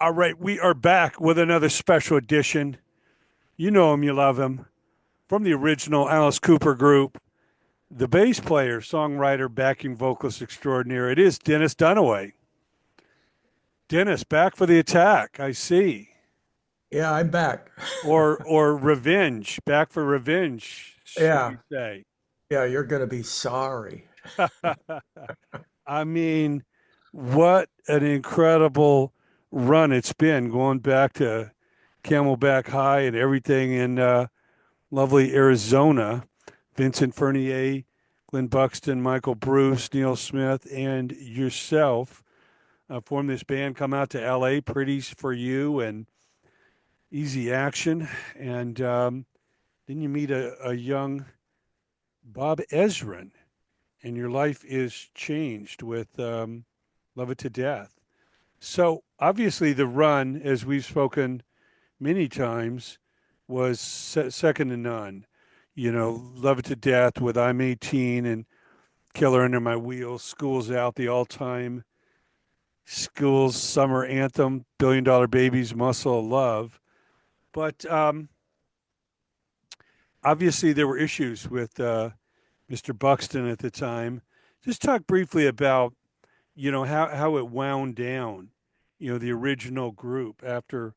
All right, we are back with another special edition. You know him, you love him. From the original Alice Cooper group, the bass player, songwriter, backing vocalist extraordinaire. It is Dennis Dunaway. Dennis, back for the attack, I see. Yeah, I'm back. Or revenge, back for revenge, should Yeah, we say. yeah, you're gonna be sorry. I mean, what an incredible run it's been going back to Camelback High and everything in lovely Arizona. Vincent Fernier, Glenn Buxton, Michael Bruce, Neil Smith, and yourself formed this band. Come out to L.A. Pretties for You and Easy Action, and then you meet a young Bob Ezrin, and your life is changed with Love It to Death. So obviously, the run, as we've spoken many times, was second to none. You know, Love It to Death with I'm 18 and Killer Under My Wheels, School's Out, the all time School's summer anthem, Billion Dollar Babies, Muscle of Love. But obviously, there were issues with Mr. Buxton at the time. Just talk briefly about, how it wound down, the original group after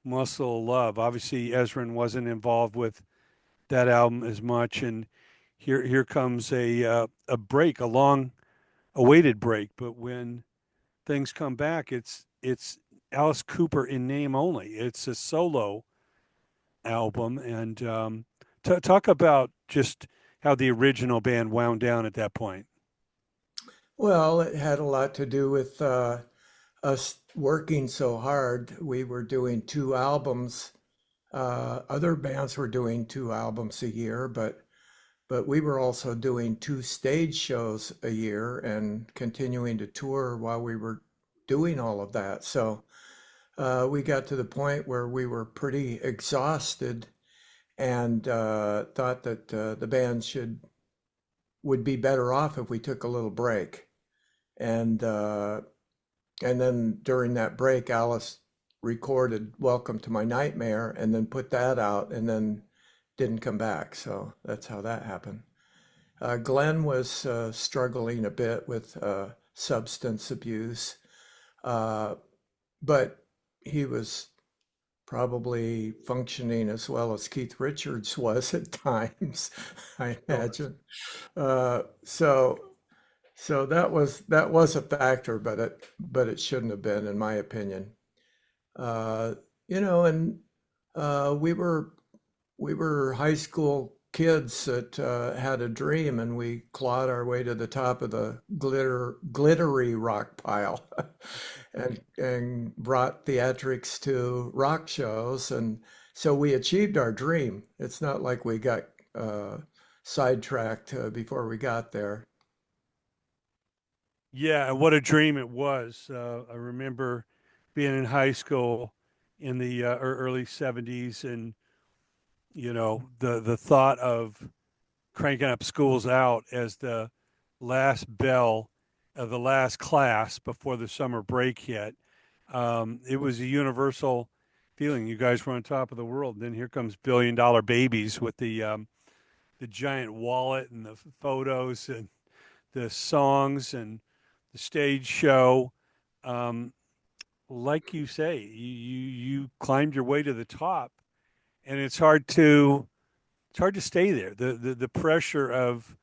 Muscle of Love. Obviously, Ezrin wasn't involved with that album as much, and here comes a break, a long awaited break. But when things come back, it's Alice Cooper in name only. It's a solo album, and talk about just how the original band wound down at that point. Well, it had a lot to do with us working so hard. We were doing two albums. Other bands were doing two albums a year, but we were also doing two stage shows a year and continuing to tour while we were doing all of that. So we got to the point where we were pretty exhausted and thought that the band should would be better off if we took a little break. And uh, and then during that break, Alice recorded "Welcome to My Nightmare" and then put that out, and then didn't come back. So that's how that happened. Glenn was struggling a bit with substance abuse, uh, but he was probably functioning as well as Keith Richards was at times, I Sure. imagine. So that was a factor, but it shouldn't have been, in my opinion. Uh, and we were high school kids that had a dream, and we clawed our way to the top of the glittery rock pile, and brought theatrics to rock shows, and so we achieved our dream. It's not like we got uh, sidetracked before we got there. Yeah, what a dream it was. I remember being in high school in the early 70s, and the thought of cranking up schools out as the last bell of the last class before the summer break hit. It was a universal feeling. You guys were on top of the world. And then here comes Billion Dollar Babies with the giant wallet and the photos and the songs and the stage show. Um, like you say, you climbed your way to the top, and it's hard to stay there. The pressure of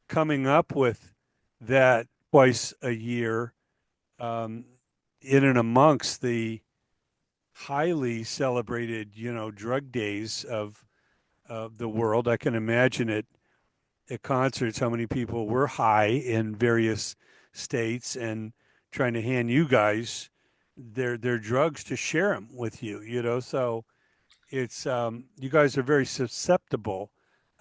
coming up with that twice a year, um, in and amongst the highly celebrated, drug days of the world. I can imagine it at concerts how many people were high in various states and trying to hand you guys their drugs to share them with you. So it's you guys are very susceptible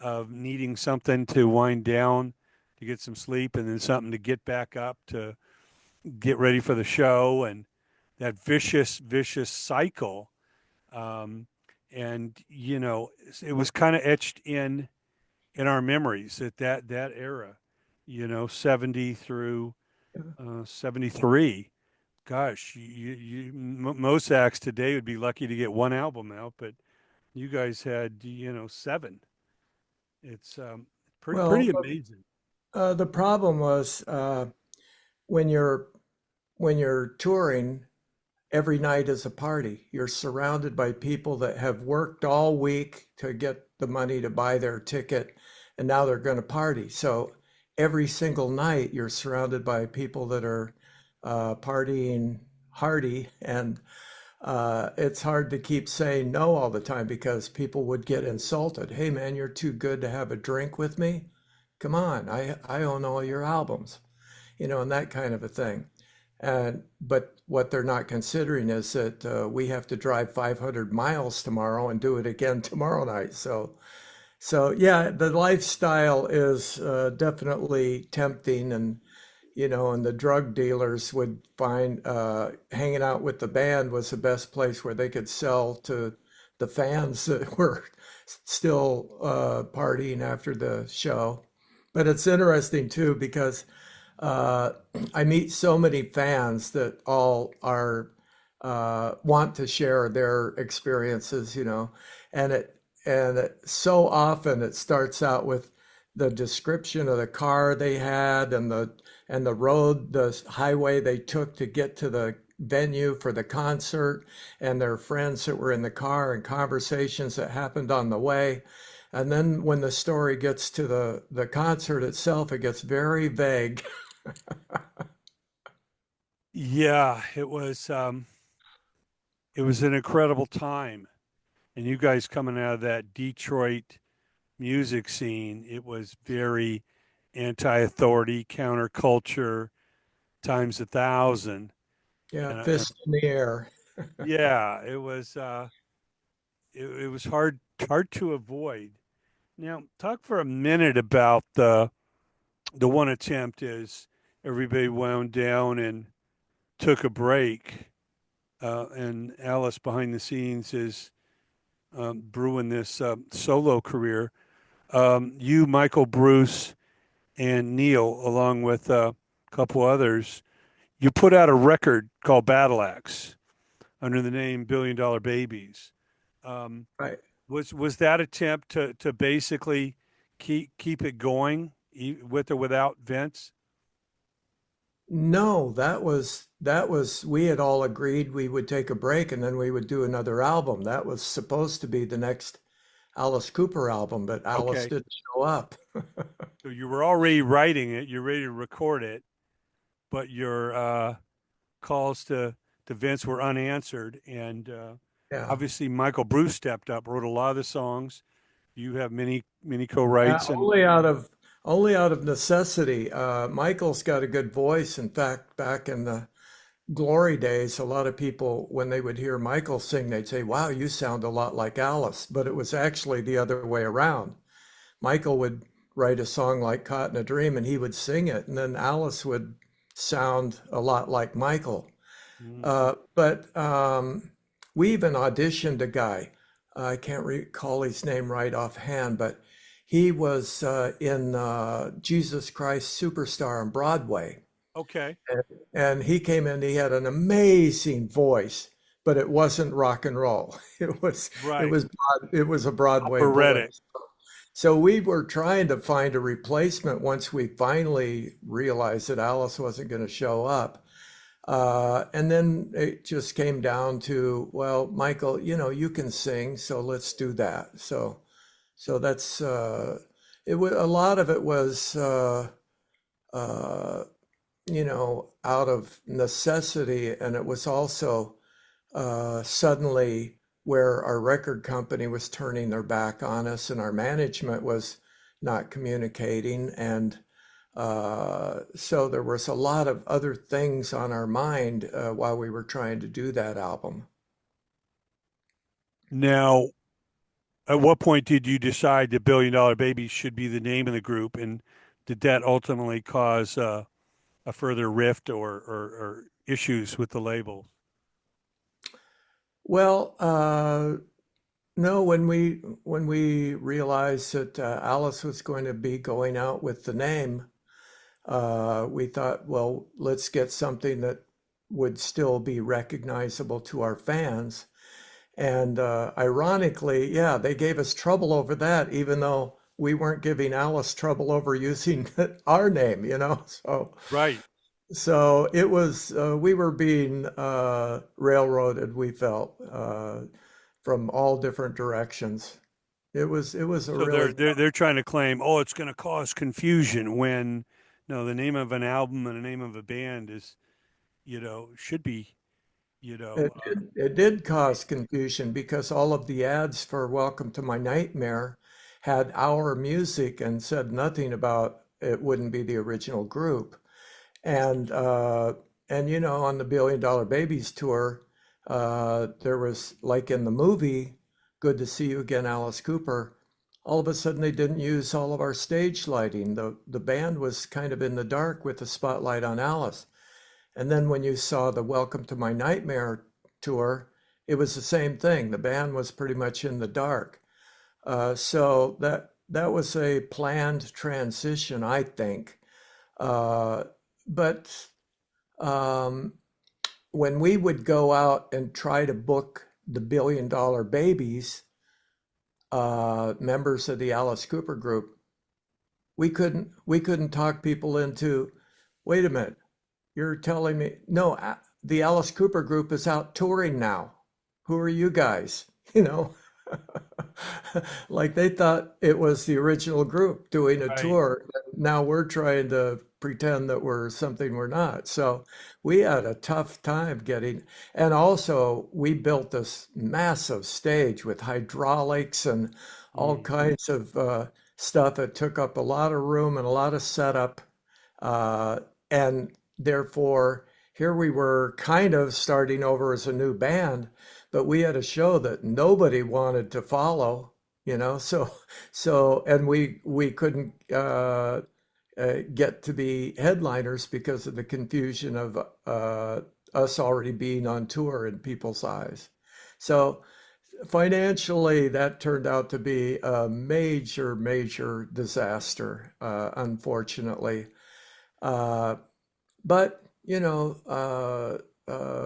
of needing something to wind down, to get some sleep, and then something to get back up to get ready for the show, and that vicious cycle. Um, and it was kind of etched in our memories at that era. 70 through 73. gosh, most acts today would be lucky to get one album out, but you guys had, seven. It's pretty Well, amazing. the problem was when you're when you're touring, every night is a party. You're surrounded by people that have worked all week to get the money to buy their ticket, and now they're going to party. So every single night, you're surrounded by people that are partying hardy, and it's hard to keep saying no all the time because people would get insulted. Hey, man, you're too good to have a drink with me. Come on, I own all your albums, and that kind of a thing. And but what they're not considering is that we have to drive 500 miles tomorrow and do it again tomorrow night. So yeah, the lifestyle is definitely tempting, and the drug dealers would find hanging out with the band was the best place where they could sell to the fans that were still partying after the show. But it's interesting too because uh, I meet so many fans that all are want to share their experiences, and so often it starts out with the description of the car they had and the road, the highway they took to get to the venue for the concert, and their friends that were in the car and conversations that happened on the way. And then when the story gets to the concert itself, it gets very vague. Yeah, it was an incredible time. And you guys coming out of that Detroit music scene, it was very anti-authority, counterculture times a thousand. Yeah, And fist in the air. yeah, it was hard to avoid. Now, talk for a minute about the one attempt as everybody wound down and took a break, and Alice behind the scenes is brewing this solo career. You, Michael, Bruce, and Neil, along with a couple others, you put out a record called Battle Axe under the name Billion Dollar Babies. Um, Right. was that attempt to basically keep it going with or without Vince? No, that was we had all agreed we would take a break and then we would do another album. That was supposed to be the next Alice Cooper album, but Alice Okay, didn't show up. so you were already writing it, you're ready to record it, but your calls to Vince were unanswered, and Yeah. obviously Michael Bruce stepped up, wrote a lot of the songs. You have many Yeah, co-writes, and only out of necessity. Michael's got a good voice. In fact, back in the glory days, a lot of people, when they would hear Michael sing, they'd say, "Wow, you sound a lot like Alice." But it was actually the other way around. Michael would write a song like Caught in a Dream and he would sing it, and then Alice would sound a lot like Michael. mm, But we even auditioned a guy. I can't recall his name right offhand, but he was in Jesus Christ Superstar on Broadway. okay, And he came in, he had an amazing voice, but it wasn't rock and roll. It right, was it was a Broadway operatic. voice. So we were trying to find a replacement once we finally realized that Alice wasn't going to show up. And then it just came down to, well, Michael, you can sing, so let's do that. So that's it. A lot of it was, uh, out of necessity, and it was also suddenly where our record company was turning their back on us, and our management was not communicating, and so there was a lot of other things on our mind while we were trying to do that album. Now, at what point did you decide that Billion Dollar Babies should be the name of the group, and did that ultimately cause a further rift or issues with the label? Well, no, when we realized that Alice was going to be going out with the name, we thought, well, let's get something that would still be recognizable to our fans. And ironically, yeah, they gave us trouble over that, even though we weren't giving Alice trouble over using our name, you know. Right. So it was we were being railroaded. We felt from all different directions. It was a So really they're trying to claim, oh, it's going to cause confusion when no, the name of an album and the name of a band is, should be, you know, it did cause confusion because all of the ads for Welcome to My Nightmare had our music and said nothing about it wouldn't be the original group. And on the Billion Dollar Babies tour, there was like in the movie, Good to See You Again, Alice Cooper. All of a sudden, they didn't use all of our stage lighting. The band was kind of in the dark with the spotlight on Alice. And then when you saw the Welcome to My Nightmare tour, it was the same thing. The band was pretty much in the dark. So that was a planned transition, I think. Uh, but um, when we would go out and try to book the Billion Dollar Babies, members of the Alice Cooper group, we couldn't talk people into, wait a minute, you're telling me, no, the Alice Cooper group is out touring now. Who are you guys? You know, like they thought it was the original group doing a right. tour. Now we're trying to pretend that we're something we're not. So we had a tough time getting, and also we built this massive stage with hydraulics and all Mm. kinds of stuff. It took up a lot of room and a lot of setup. Uh, and therefore, here we were kind of starting over as a new band, but we had a show that nobody wanted to follow, you know. And we couldn't get to be headliners because of the confusion of us already being on tour in people's eyes. So financially, that turned out to be a major, major disaster, unfortunately. Uh, but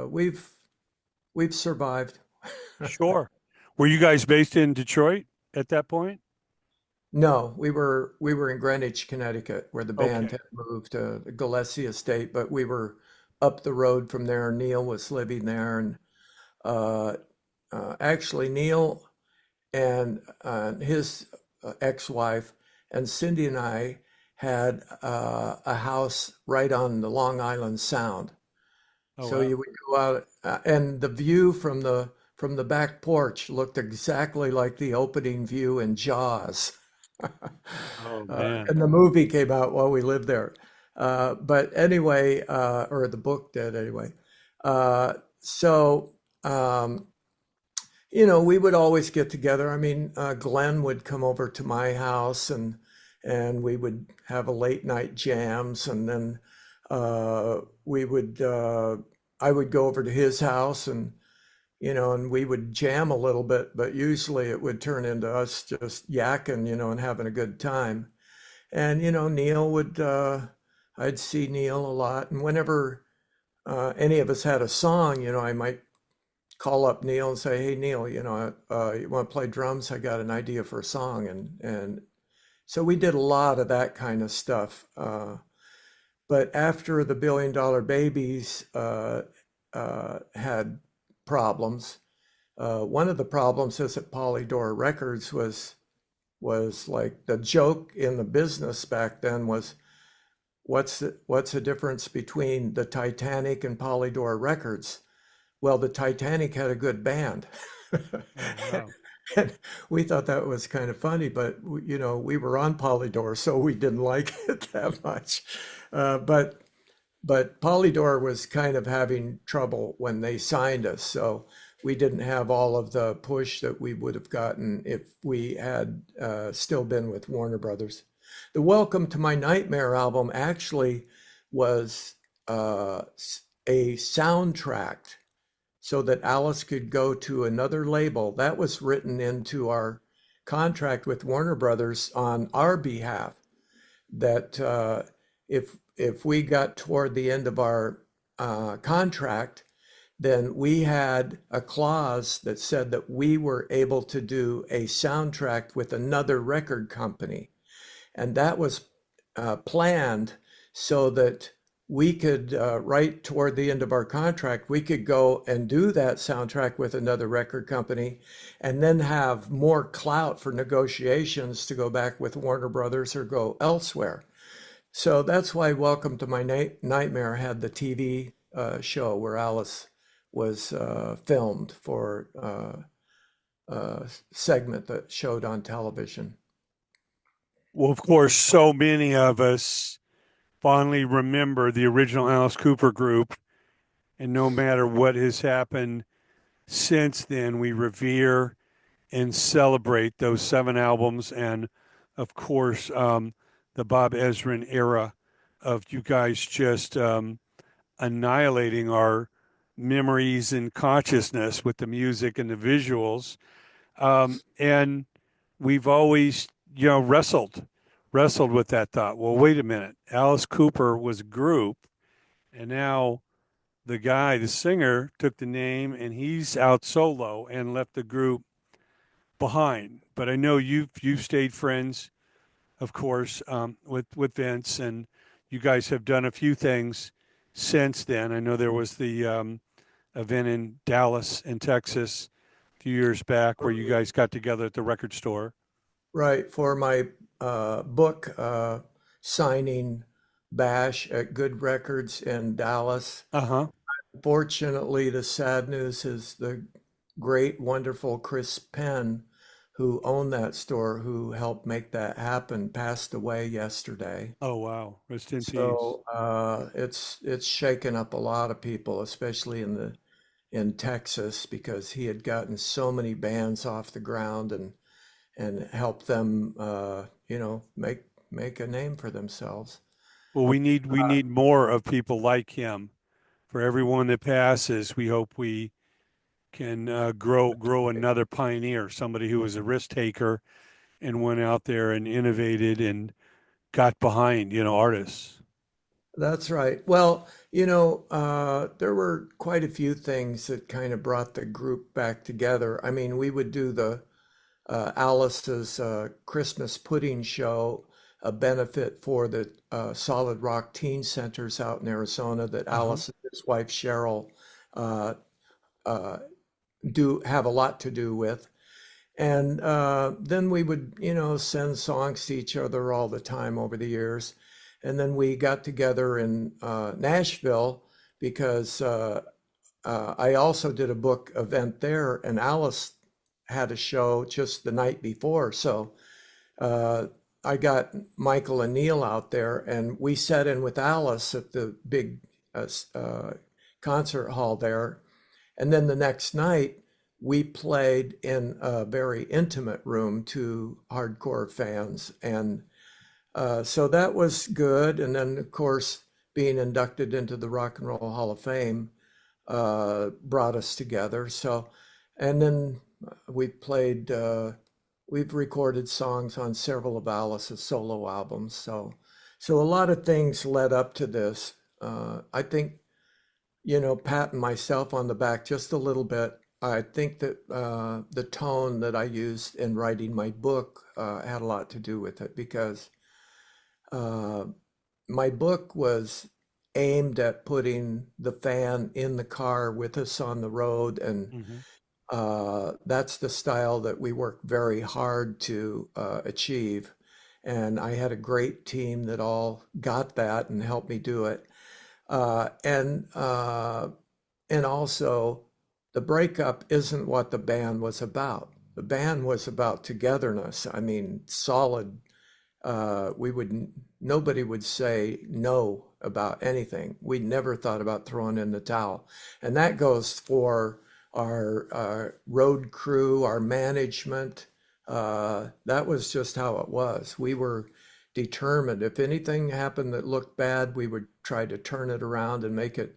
we've survived. Sure. Were you guys based in Detroit at that point? No, we were in Greenwich, Connecticut, where the band Okay. had moved to the Gillespie Estate, but we were up the road from there. Neil was living there, and uh, actually Neil and his ex-wife and Cindy and I had a house right on the Long Island Sound. Oh, So wow. you would go out, and the view from the back porch looked exactly like the opening view in Jaws. Oh, man. And the movie came out while we lived there. But anyway, or the book did anyway. So, um, we would always get together. I mean, Glenn would come over to my house and we would have a late night jams, and then we would I would go over to his house and we would jam a little bit, but usually it would turn into us just yakking, and having a good time. And Neil would I'd see Neil a lot, and whenever any of us had a song, I might call up Neil and say, "Hey Neil, you want to play drums? I got an idea for a song," and so we did a lot of that kind of stuff. But after the Billion Dollar Babies had problems, one of the problems is that Polydor Records was like the joke in the business back then was what's the difference between the Titanic and Polydor Records? Well, the Titanic had a good band. Oh, wow. And we thought that was kind of funny, but we were on Polydor, so we didn't like it that much. But Polydor was kind of having trouble when they signed us, so we didn't have all of the push that we would have gotten if we had still been with Warner Brothers. The Welcome to My Nightmare album actually was a soundtrack so that Alice could go to another label. That was written into our contract with Warner Brothers on our behalf. That if we got toward the end of our contract, then we had a clause that said that we were able to do a soundtrack with another record company. And that was planned so that we could, right toward the end of our contract, we could go and do that soundtrack with another record company and then have more clout for negotiations to go back with Warner Brothers or go elsewhere. So that's why Welcome to My Nightmare had the TV show where Alice was filmed for a segment that showed on television. Well, of course, so many of us fondly remember the original Alice Cooper group, and no matter what has happened since then, we revere and celebrate those 7 albums, and of course, the Bob Ezrin era of you guys just annihilating our memories and consciousness with the music and the visuals. And we've always, wrestled with that thought. Well, wait a minute. Alice Cooper was a group, and now the guy, the singer, took the name and he's out solo and left the group behind. But I know you've stayed friends, of course, with Vince, and you guys have done a few things since then. I know there was the event in Dallas, in Texas, a few years back, where you guys got together at the record store. Right, for my book signing bash at Good Records in Dallas. Uh huh. Fortunately, the sad news is the great, wonderful Chris Penn, who owned that store, who helped make that happen, passed away yesterday. Oh wow. Rest in peace. So it's shaken up a lot of people, especially in Texas, because he had gotten so many bands off the ground and helped them, make a name for themselves. Well, we need more of people like him. For everyone that passes, we hope we can grow another pioneer, somebody who was a risk taker and went out there and innovated and got behind, artists. That's right. Well, there were quite a few things that kind of brought the group back together. I mean, we would do the Alice's Christmas pudding show, a benefit for the Solid Rock Teen Centers out in Arizona that Uh huh. Alice and his wife Cheryl uh, uh, do have a lot to do with. And then we would, send songs to each other all the time over the years. And then we got together in Nashville because I also did a book event there, and Alice had a show just the night before. So uh, I got Michael and Neil out there, and we sat in with Alice at the big concert hall there. And then the next night, we played in a very intimate room to hardcore fans. And so that was good. And then, of course, being inducted into the Rock and Roll Hall of Fame brought us together. So, and then we played, we've recorded songs on several of Alice's solo albums. So a lot of things led up to this. I think, patting myself on the back just a little bit. I think that the tone that I used in writing my book had a lot to do with it because uh, my book was aimed at putting the fan in the car with us on the road, and Hmm. that's the style that we worked very hard to achieve. And I had a great team that all got that and helped me do it. Uh, and uh, and also, the breakup isn't what the band was about. The band was about togetherness. I mean, solid. Nobody would say no about anything. We never thought about throwing in the towel. And that goes for our road crew, our management. That was just how it was. We were determined. If anything happened that looked bad, we would try to turn it around and make it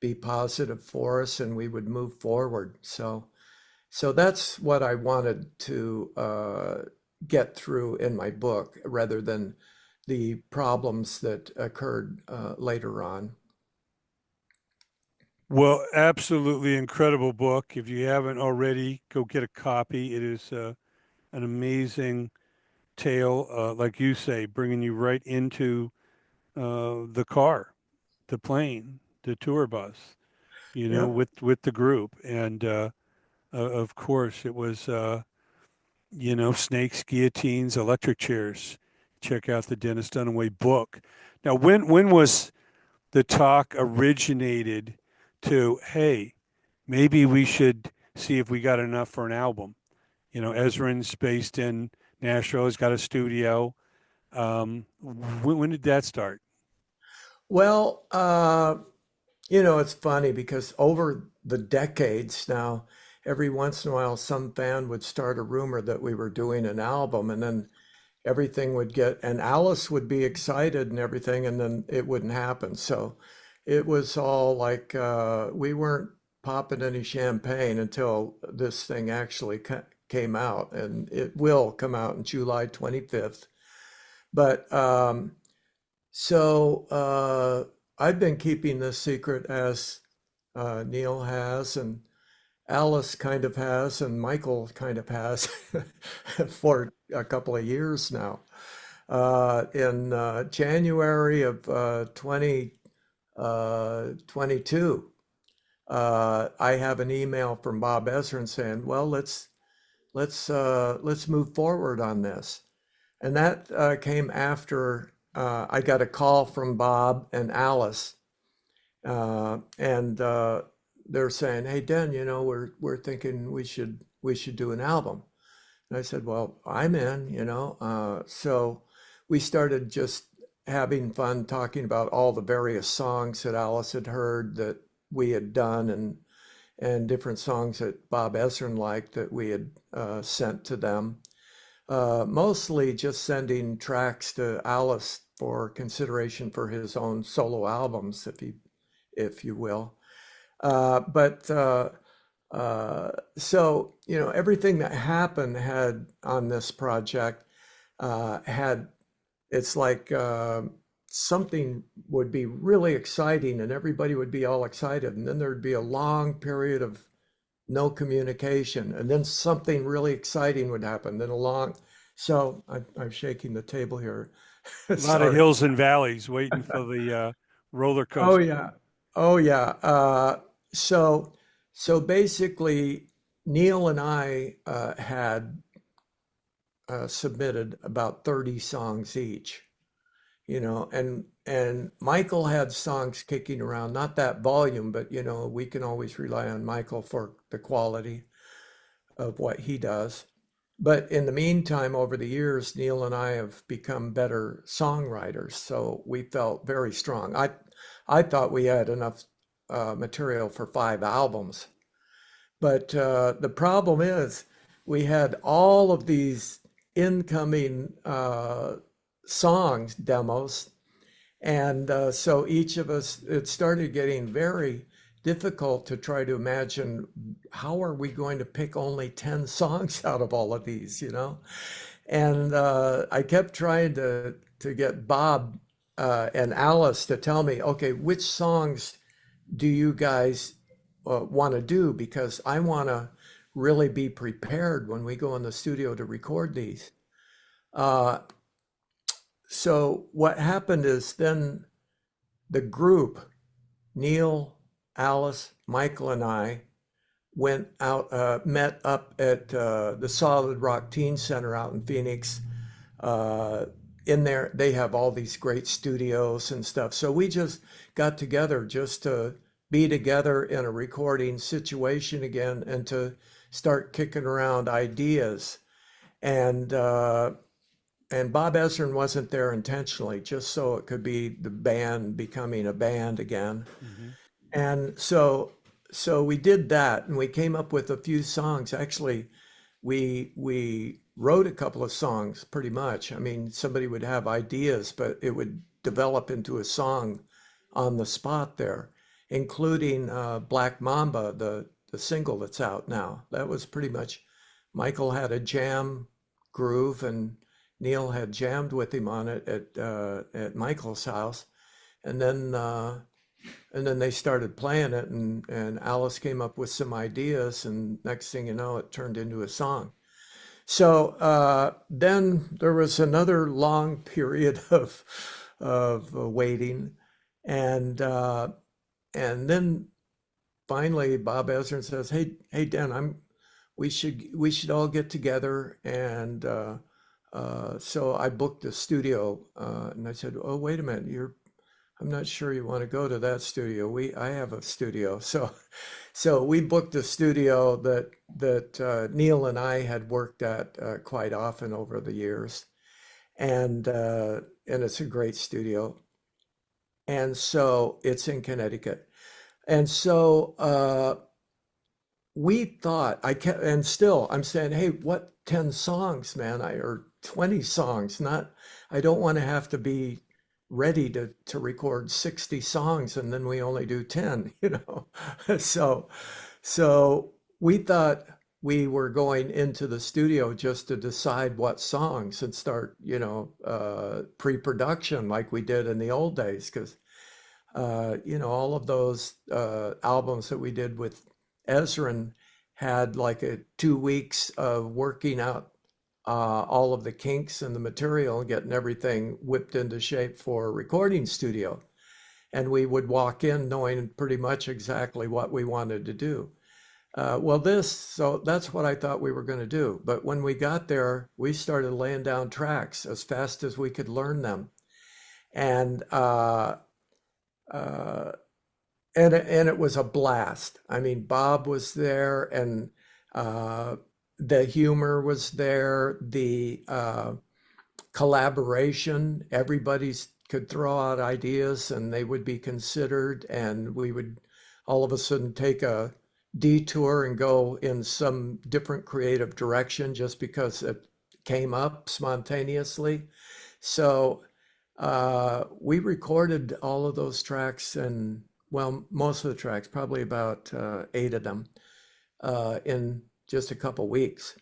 be positive for us, and we would move forward. So that's what I wanted to get through in my book, rather than the problems that occurred later on. Well, absolutely incredible book. If you haven't already, go get a copy. It is an amazing tale, like you say, bringing you right into the car, the plane, the tour bus, Yep. with the group. And of course, it was, snakes, guillotines, electric chairs. Check out the Dennis Dunaway book. Now, when was the talk originated to, hey, maybe we should see if we got enough for an album? Ezrin's based in Nashville. He's got a studio. When did that start? Well, it's funny because over the decades now, every once in a while, some fan would start a rumor that we were doing an album, and then everything would get, and Alice would be excited and everything, and then it wouldn't happen. So it was all like we weren't popping any champagne until this thing actually came out, and it will come out in July 25th. But I've been keeping this secret as Neil has, and Alice kind of has, and Michael kind of has for a couple of years now. In January of 2022, I have an email from Bob Ezrin saying, "Well, let's move forward on this." And that came after I got a call from Bob and Alice, and they're saying, "Hey, Den, we're thinking we should do an album." And I said, "Well, I'm in." So we started just having fun talking about all the various songs that Alice had heard that we had done, and different songs that Bob Ezrin liked that we had sent to them. Mostly just sending tracks to Alice for consideration for his own solo albums, if you will. But so everything that happened had on this project had it's like something would be really exciting and everybody would be all excited, and then there'd be a long period of no communication, and then something really exciting would happen. Then so I'm shaking the table here. A lot of Sorry. hills and valleys waiting for the roller Oh coaster. yeah. Oh yeah. So so basically, Neil and I had submitted about 30 songs each, and Michael had songs kicking around, not that volume, but we can always rely on Michael for the quality of what he does. But in the meantime, over the years, Neil and I have become better songwriters, so we felt very strong. I thought we had enough material for 5 albums, but the problem is we had all of these incoming songs demos, and so each of us, it started getting very difficult to try to imagine how are we going to pick only 10 songs out of all of these. And I kept trying to get Bob and Alice to tell me, okay, which songs do you guys want to do? Because I want to really be prepared when we go in the studio to record these. Uh, so what happened is then the group, Neil, Alice, Michael, and I went out, met up at the Solid Rock Teen Center out in Phoenix. Uh, in there, they have all these great studios and stuff. So we just got together just to be together in a recording situation again and to start kicking around ideas. And Bob Ezrin wasn't there intentionally, just so it could be the band becoming a band again. Hmm. And so we did that, and we came up with a few songs. Actually, we wrote a couple of songs pretty much. I mean, somebody would have ideas, but it would develop into a song on the spot there, including Black Mamba, the single that's out now. That was pretty much Michael had a jam groove, and Neil had jammed with him on it at Michael's house, and then And then they started playing it, and Alice came up with some ideas, and next thing you know, it turned into a song. So then there was another long period of waiting, and and then finally Bob Ezrin says, "Hey, Dan, we should all get together." And so I booked a studio, and I said, "Oh, wait a minute, I'm not sure you want to go to that studio. I have a studio." So we booked a studio that Neil and I had worked at quite often over the years, and it's a great studio. And so it's in Connecticut. And so we thought I kept, and still I'm saying, hey, what 10 songs, man? Or 20 songs, not, I don't want to have to be ready to record 60 songs and then we only do 10, you know? So, so we thought we were going into the studio just to decide what songs and start, pre-production like we did in the old days. Because all of those albums that we did with Ezrin had like 2 weeks of working out all of the kinks and the material and getting everything whipped into shape for a recording studio. And we would walk in knowing pretty much exactly what we wanted to do. So that's what I thought we were going to do. But when we got there, we started laying down tracks as fast as we could learn them. And uh, and it was a blast. I mean, Bob was there, and uh, the humor was there, the collaboration. Everybody's could throw out ideas, and they would be considered, and we would all of a sudden take a detour and go in some different creative direction just because it came up spontaneously. So we recorded all of those tracks, and well, most of the tracks, probably about 8 of them, in just a couple weeks.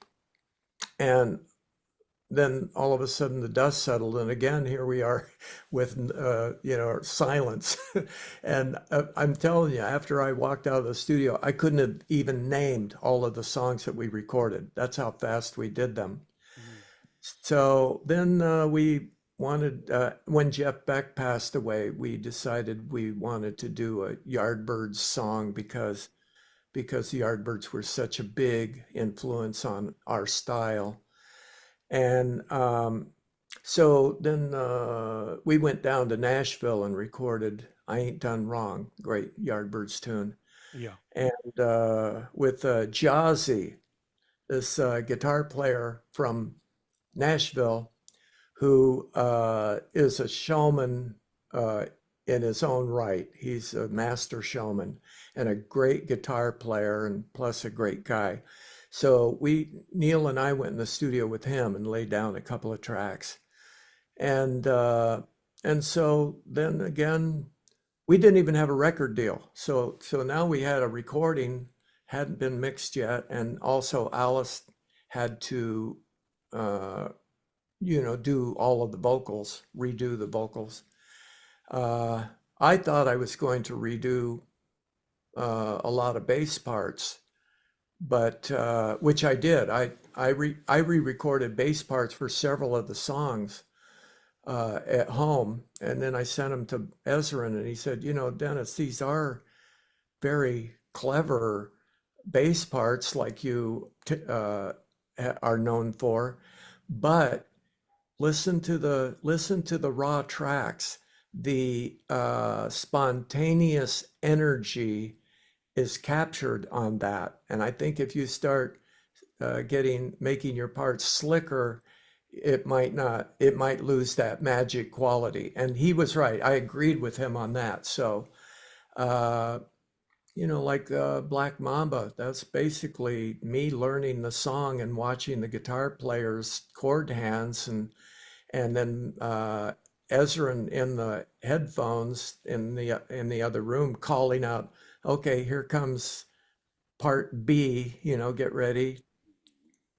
And then all of a sudden the dust settled, and again here we are with silence. And I'm telling you, after I walked out of the studio, I couldn't have even named all of the songs that we recorded. That's how fast we did them. Mhm. So then we wanted, when Jeff Beck passed away, we decided we wanted to do a Yardbirds song because the Yardbirds were such a big influence on our style. And so then we went down to Nashville and recorded I Ain't Done Wrong, great Yardbirds tune. Yeah. And with Jazzy, this guitar player from Nashville, who is a showman in his own right. He's a master showman and a great guitar player, and plus a great guy. So Neil and I went in the studio with him and laid down a couple of tracks. And so then again, we didn't even have a record deal. So now we had a recording, hadn't been mixed yet, and also Alice had to uh, do all of the vocals, redo the vocals. Uh, I thought I was going to redo a lot of bass parts, but which I did. I re-recorded bass parts for several of the songs at home, and then I sent them to Ezrin, and he said, Dennis, these are very clever bass parts like you are known for, but listen to the raw tracks. The spontaneous energy is captured on that, and I think if you start making your parts slicker, it might lose that magic quality. And he was right. I agreed with him on that. So uh, like Black Mamba, that's basically me learning the song and watching the guitar players chord hands, and then Ezra in the headphones in the other room calling out, "Okay, here comes part B. Get ready,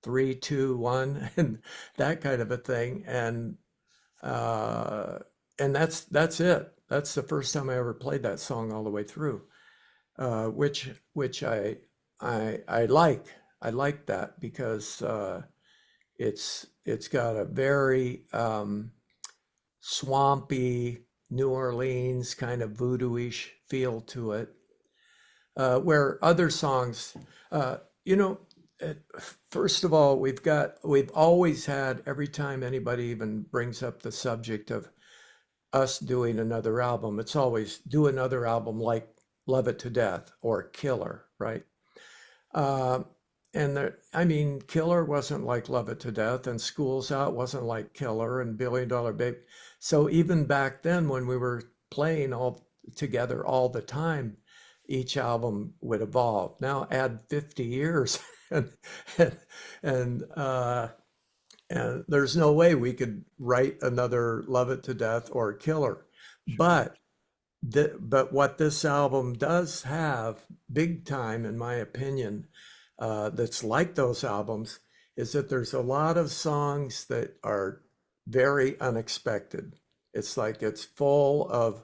3, 2, 1," and that kind of a thing. Uh, and that's it. That's the first time I ever played that song all the way through, which I like. I like that because it's got a very swampy New Orleans kind of voodoo-ish feel to it, where other songs, uh, you know, uh, first of all, we've always had, every time anybody even brings up the subject of us doing another album, it's always do another album like Love It to Death or Killer, right? Uh, I mean, Killer wasn't like Love It to Death, and School's Out wasn't like Killer and Billion Dollar Baby. So even back then, when we were playing all together all the time, each album would evolve. Now add 50 years, and and and, uh, and there's no way we could write another Love It to Death or Killer. Sure. But but what this album does have, big time, in my opinion, that's like those albums, is that there's a lot of songs that are very unexpected. It's like it's full of,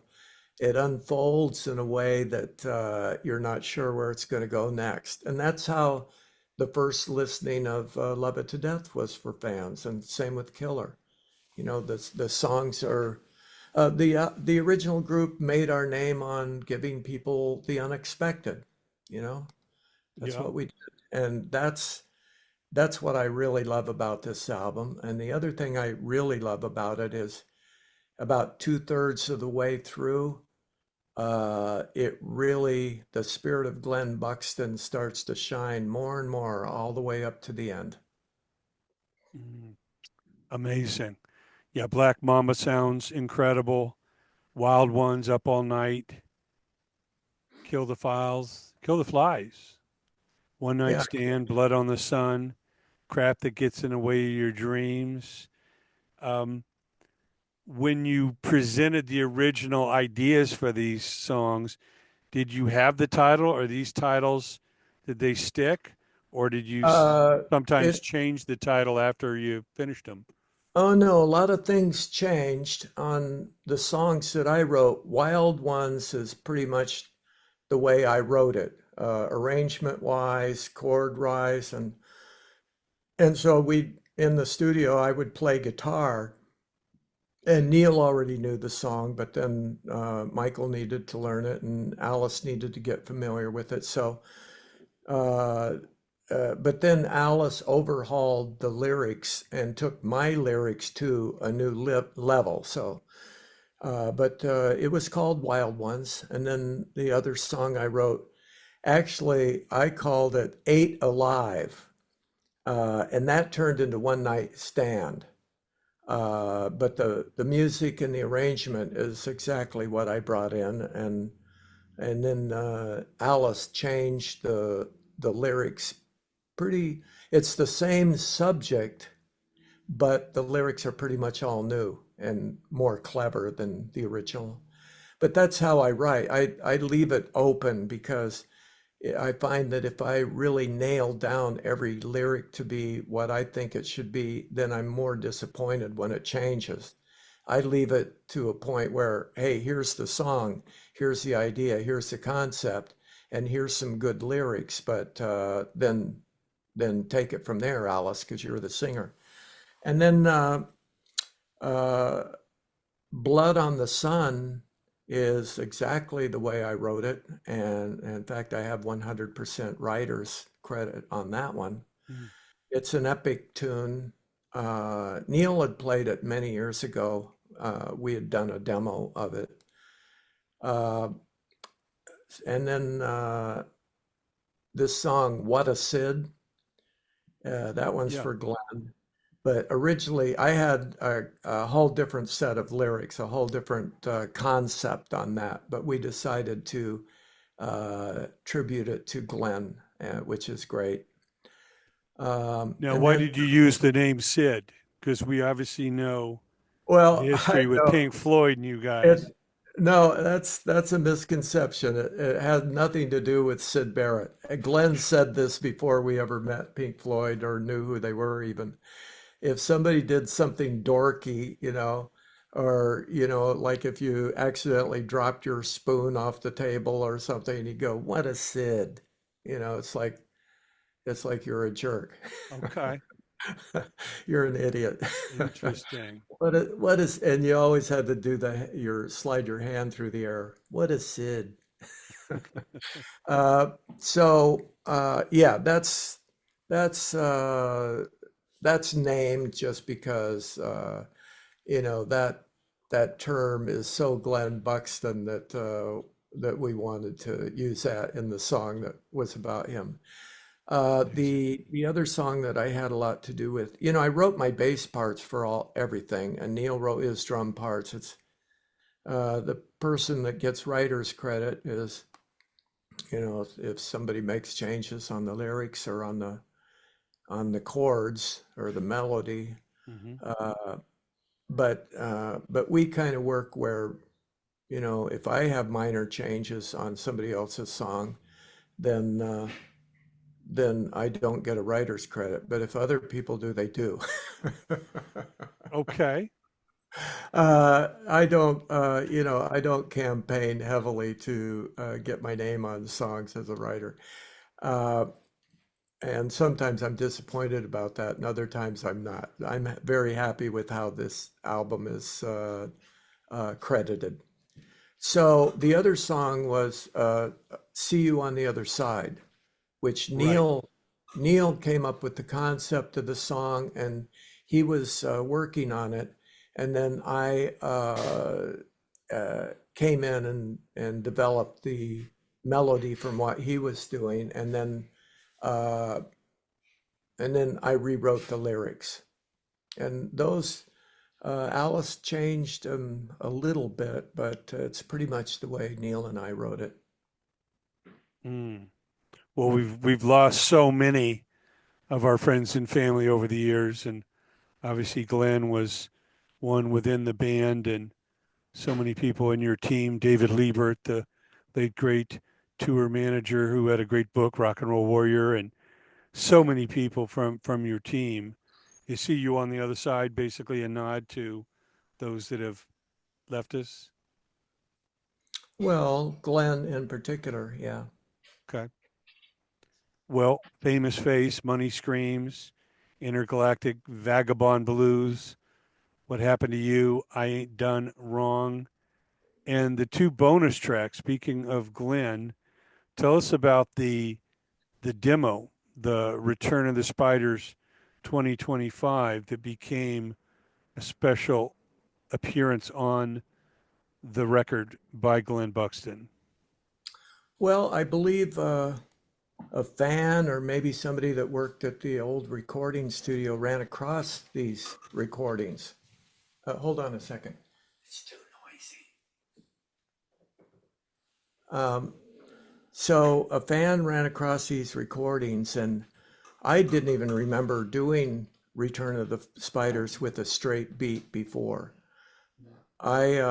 it unfolds in a way that you're not sure where it's going to go next. And that's how the first listening of Love It to Death was for fans, and same with Killer. You know, the songs are the original group made our name on giving people the unexpected. You know, that's Yeah. what we did, and that's what I really love about this album. And the other thing I really love about it is about two-thirds of the way through, it really, the spirit of Glenn Buxton starts to shine more and more all the way up to the end. Mm, amazing. Yeah, Black Mamba sounds incredible. Wild Ones, Up All Night, Kill the Files, Kill the Flies, One Night Yeah. Stand, Blood on the Sun, Crap That Gets in the Way of Your Dreams. Um, when you presented the original ideas for these songs, did you have the title, or these titles, did they stick, or did you sometimes It change the title after you finished them? Oh no, a lot of things changed on the songs that I wrote. Wild Ones is pretty much the way I wrote it, arrangement wise, chord wise, and so we in the studio I would play guitar, and Neil already knew the song, but then Michael needed to learn it, and Alice needed to get familiar with it. So uh, but then Alice overhauled the lyrics and took my lyrics to a new level. So, it was called Wild Ones. And then the other song I wrote, actually, I called it Eight Alive. And that turned into One Night Stand. But the music and the arrangement is exactly what I brought in. And then Alice changed the lyrics pretty, it's the same subject, but the lyrics are pretty much all new and more clever than the original. But that's how I write. I leave it open because I find that if I really nail down every lyric to be what I think it should be, then I'm more disappointed when it changes. I leave it to a point where, hey, here's the song, here's the idea, here's the concept, and here's some good lyrics. But then take it from there, Alice, because you're the singer. And then uh, Blood on the Sun is exactly the way I wrote it. And in fact, I have 100% writer's credit on that one. Mm. It's an epic tune. Neil had played it many years ago. We had done a demo of it. Uh, and then this song, What a Sid, that one's Yeah. for Glenn. But originally, I had a whole different set of lyrics, a whole different concept on that. But we decided to tribute it to Glenn, which is great. Now, And why then, did you use the name Sid? Because we obviously know the well, I history with know Pink Floyd and you it. guys. No, that's a misconception. It had nothing to do with Sid Barrett. Glenn said this before we ever met Pink Floyd or knew who they were even. If somebody did something dorky, you know, or like if you accidentally dropped your spoon off the table or something, you go, "What a Sid." It's like you're a jerk. Okay. You're an idiot. Interesting. And you always had to do slide your hand through the air. What a Sid. Uh, yeah, that's uh, that's named just because that term is so Glenn Buxton that we wanted to use that in the song that was about him. Amazing. The other song that I had a lot to do with, I wrote my bass parts for everything, and Neil wrote his drum parts. It's the person that gets writer's credit is, if somebody makes changes on the lyrics or on the chords or the melody. Hmm. Uh, but we kind of work where, if I have minor changes on somebody else's song, then I don't get a writer's credit. But if other people do, they do. Okay. I don't campaign heavily to get my name on songs as a writer. Uh, and sometimes I'm disappointed about that, and other times I'm not. I'm very happy with how this album is credited. So the other song was "See You on the Other Side," which Right. Neil came up with the concept of the song, and he was working on it. And then I came in and developed the melody from what he was doing, uh, and then I rewrote the lyrics. And those Alice changed a little bit, but it's pretty much the way Neil and I wrote it. Mm. Well, we've lost so many of our friends and family over the years, and obviously Glenn was one within the band, and so many people in your team. David Liebert, the late great tour manager who had a great book, Rock and Roll Warrior, and so many people from your team. You see you on the other side, basically a nod to those that have left us. Well, Glenn in particular, yeah. Okay. Well, Famous Face, Money Screams, Intergalactic Vagabond Blues, What Happened to You, I Ain't Done Wrong, and the two bonus tracks. Speaking of Glenn, tell us about the demo, the Return of the Spiders 2025 that became a special appearance on the record by Glenn Buxton. Well, I believe a fan or maybe somebody that worked at the old recording studio ran across these recordings. Hold on a second. It's too noisy. So a fan ran across these recordings, and I didn't even remember doing Return of the Spiders with a straight beat before. I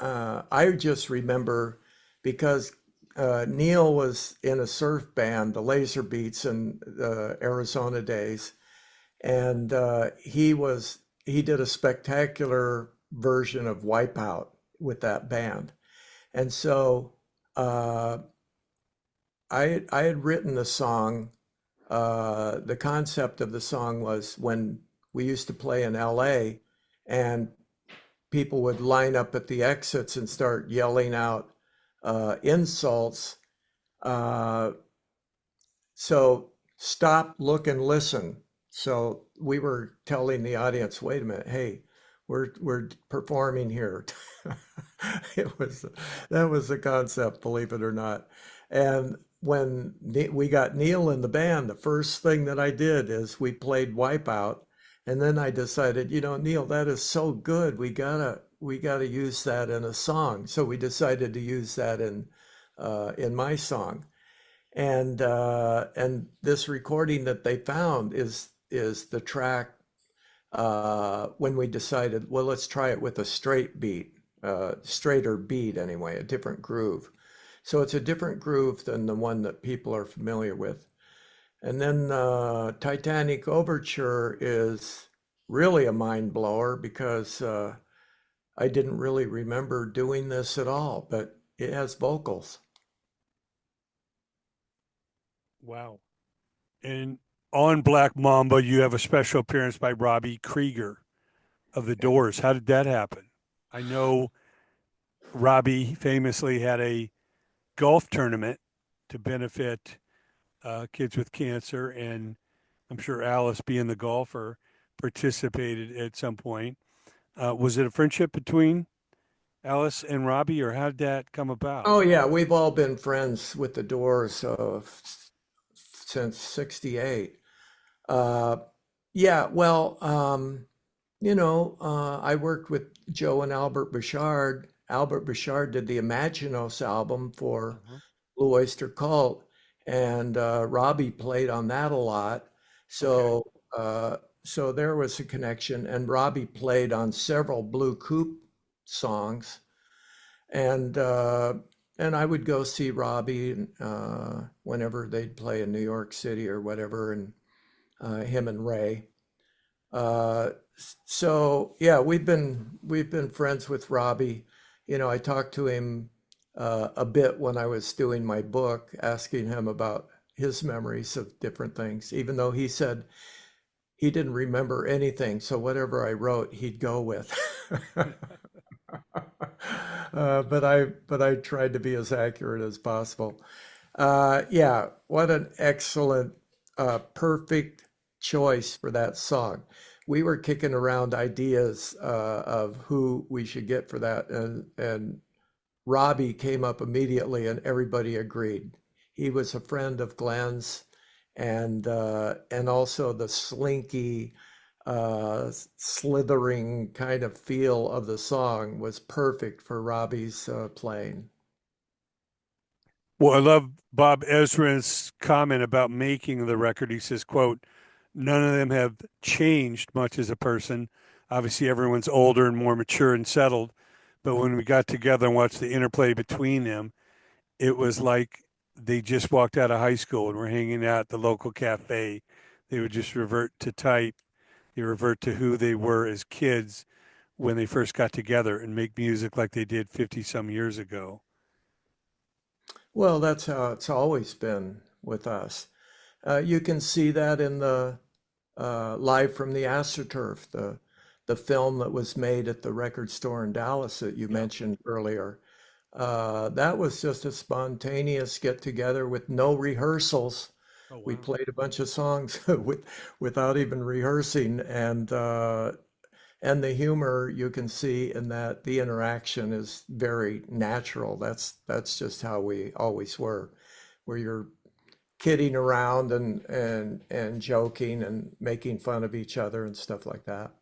I just remember because Neil was in a surf band, the Laser Beats, in the Arizona days, and he did a spectacular version of Wipeout with that band, and so uh, I had written the song. The concept of the song was when we used to play in L.A. and people would line up at the exits and start yelling out insults. Uh, so stop, look, and listen. So we were telling the audience, wait a minute, hey, we're performing here. It was that was the concept, believe it or not. And when we got Neil in the band, the first thing that I did is we played Wipeout, and then I decided, Neil, that is so good. We gotta use that in a song. So we decided to use that in my song. And this recording that they found is the track when we decided, well, let's try it with a straight beat, straighter beat anyway, a different groove. So it's a different groove than the one that people are familiar with. And then Titanic Overture is really a mind blower because I didn't really remember doing this at all, but it has vocals. Wow. And on Black Mamba, you have a special appearance by Robbie Krieger of the Doors. How did that happen? I know Robbie famously had a golf tournament to benefit kids with cancer, and I'm sure Alice, being the golfer, participated at some point. Was it a friendship between Alice and Robbie, or how did that come about? Oh yeah, we've all been friends with the Doors since '68. Uh, yeah, well, I worked with Joe and Albert Bouchard. Albert Bouchard did the Imaginos album for Uh-huh. Blue Oyster Cult, and Robbie played on that a lot. Okay. So, uh, so there was a connection, and Robbie played on several Blue Coupe songs, and uh, and I would go see Robbie whenever they'd play in New York City or whatever, and him and Ray. So yeah, we've been friends with Robbie. I talked to him a bit when I was doing my book, asking him about his memories of different things, even though he said he didn't remember anything. So whatever I wrote, he'd go with. But I tried to be as accurate as possible. Yeah, what an excellent, perfect choice for that song. We were kicking around ideas of who we should get for that, and Robbie came up immediately, and everybody agreed. He was a friend of Glenn's, and also the slinky, slithering kind of feel of the song was perfect for Robbie's playing. Well, I love Bob Ezrin's comment about making the record. He says, quote, none of them have changed much as a person. Obviously, everyone's older and more mature and settled. But when we got together and watched the interplay between them, it was like they just walked out of high school and were hanging out at the local cafe. They would just revert to type. They revert to who they were as kids when they first got together and make music like they did 50 some years ago. Well, that's how it's always been with us. You can see that in the Live from the AstroTurf, the film that was made at the record store in Dallas that you Yep. mentioned earlier. That was just a spontaneous get together with no rehearsals. Oh, We wow. played a bunch of songs without even rehearsing, and the humor you can see in that the interaction is very natural. That's just how we always were, where you're kidding around and joking and making fun of each other and stuff like that.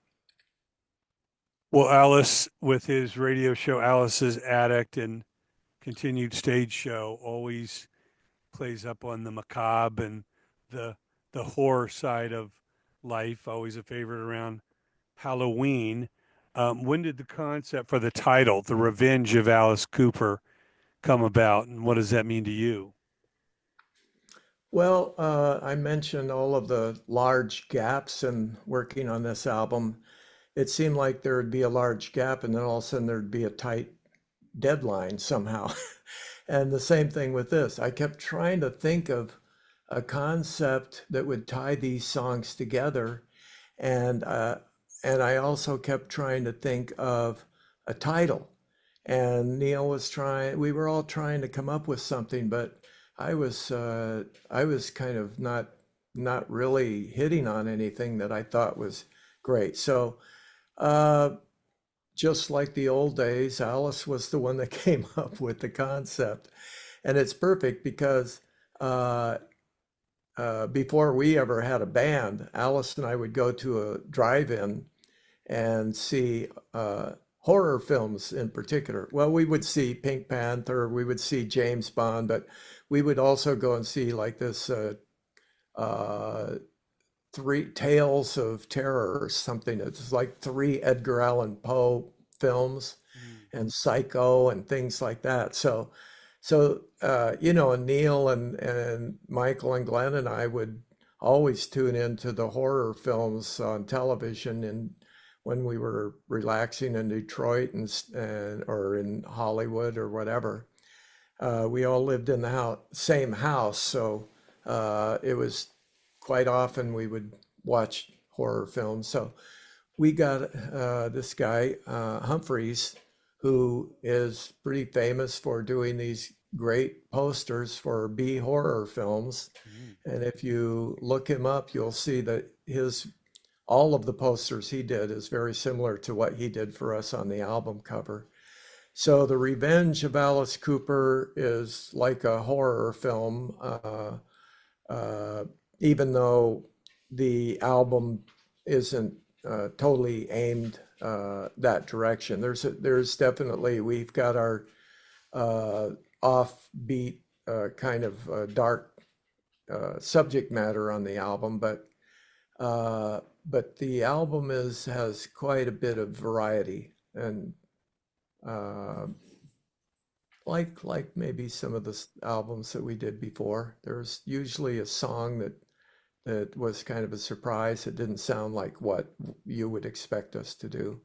Well, Alice, with his radio show, Alice's Addict, and continued stage show, always plays up on the macabre and the the horror side of life. Always a favorite around Halloween. When did the concept for the title, "The Revenge of Alice Cooper," come about, and what does that mean to you? Well, I mentioned all of the large gaps in working on this album. It seemed like there would be a large gap, and then all of a sudden there'd be a tight deadline somehow. And the same thing with this. I kept trying to think of a concept that would tie these songs together, and I also kept trying to think of a title. And Neil was trying. We were all trying to come up with something, but I was kind of not really hitting on anything that I thought was great. So uh, just like the old days, Alice was the one that came up with the concept, and it's perfect because uh, before we ever had a band, Alice and I would go to a drive-in and see horror films in particular. Well, we would see Pink Panther, we would see James Bond, but we would also go and see like this uh, three Tales of Terror or something. It's like three Edgar Allan Poe films Mm. and Psycho and things like that. So and Neil and Michael and Glenn and I would always tune into the horror films on television and when we were relaxing in Detroit and or in Hollywood or whatever. We all lived in the same house, so it was quite often we would watch horror films. So we got this guy, Humphreys, who is pretty famous for doing these great posters for B horror films. Mm. And if you look him up, you'll see that his all of the posters he did is very similar to what he did for us on the album cover. So The Revenge of Alice Cooper is like a horror film, uh, even though the album isn't totally aimed that direction. There's definitely we've got our uh, offbeat kind of dark subject matter on the album, but the album is has quite a bit of variety and uh, like maybe some of the albums that we did before. There's usually a song that was kind of a surprise. It didn't sound like what you would expect us to do.